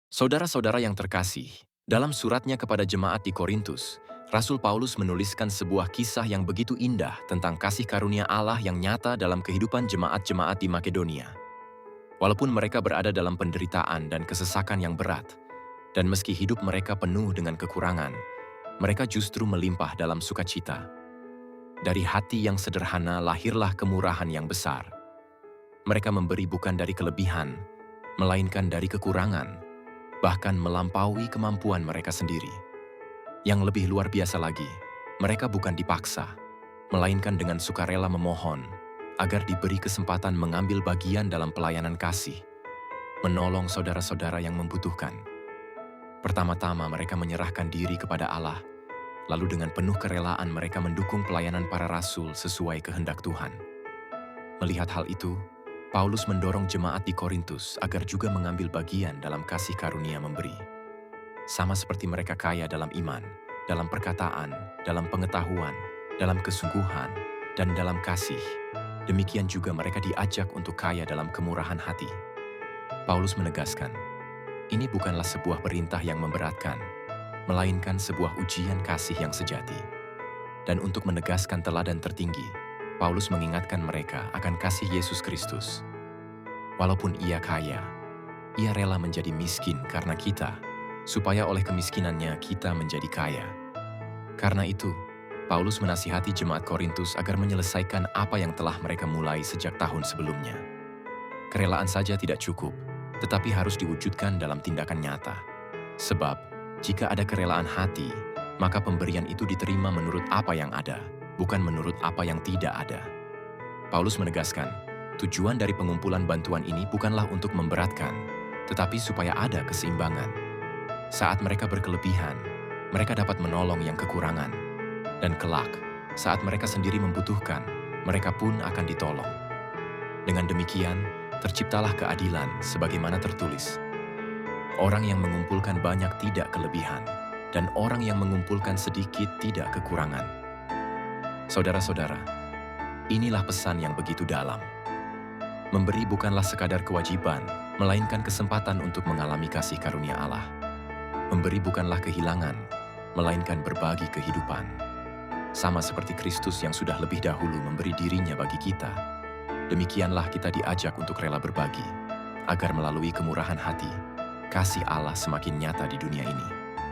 Saudara-saudara yang terkasih, dalam suratnya kepada jemaat di Korintus, Rasul Paulus menuliskan sebuah kisah yang begitu indah tentang kasih karunia Allah yang nyata dalam kehidupan jemaat-jemaat di Makedonia. Walaupun mereka berada dalam penderitaan dan kesesakan yang berat, dan meski hidup mereka penuh dengan kekurangan, mereka justru melimpah dalam sukacita. Dari hati yang sederhana lahirlah kemurahan yang besar. Mereka memberi bukan dari kelebihan, melainkan dari kekurangan, bahkan melampaui kemampuan mereka sendiri. Yang lebih luar biasa lagi, mereka bukan dipaksa, melainkan dengan sukarela memohon agar diberi kesempatan mengambil bagian dalam pelayanan kasih, menolong saudara-saudara yang membutuhkan. Pertama-tama mereka menyerahkan diri kepada Allah, lalu dengan penuh kerelaan mereka mendukung pelayanan para rasul sesuai kehendak Tuhan. Melihat hal itu, Paulus mendorong jemaat di Korintus agar juga mengambil bagian dalam kasih karunia memberi. Sama seperti mereka kaya dalam iman, dalam perkataan, dalam pengetahuan, dalam kesungguhan, dan dalam kasih, demikian juga mereka diajak untuk kaya dalam kemurahan hati. Paulus menegaskan, ini bukanlah sebuah perintah yang memberatkan, melainkan sebuah ujian kasih yang sejati. Dan untuk menegaskan teladan tertinggi, Paulus mengingatkan mereka akan kasih Yesus Kristus. Walaupun ia kaya, ia rela menjadi miskin karena kita, supaya oleh kemiskinannya kita menjadi kaya. Karena itu, Paulus menasihati jemaat Korintus agar menyelesaikan apa yang telah mereka mulai sejak tahun sebelumnya. Kerelaan saja tidak cukup, tetapi harus diwujudkan dalam tindakan nyata. Sebab, jika ada kerelaan hati, maka pemberian itu diterima menurut apa yang ada, bukan menurut apa yang tidak ada. Paulus menegaskan, tujuan dari pengumpulan bantuan ini bukanlah untuk memberatkan, tetapi supaya ada keseimbangan. Saat mereka berkelebihan, mereka dapat menolong yang kekurangan. Dan kelak, saat mereka sendiri membutuhkan, mereka pun akan ditolong. Dengan demikian, terciptalah keadilan sebagaimana tertulis. Orang yang mengumpulkan banyak tidak kelebihan, dan orang yang mengumpulkan sedikit tidak kekurangan. Saudara-saudara, inilah pesan yang begitu dalam. Memberi bukanlah sekadar kewajiban, melainkan kesempatan untuk mengalami kasih karunia Allah. Memberi bukanlah kehilangan, melainkan berbagi kehidupan. Sama seperti Kristus yang sudah lebih dahulu memberi dirinya bagi kita, demikianlah kita diajak untuk rela berbagi, agar melalui kemurahan hati, kasih Allah semakin nyata di dunia ini.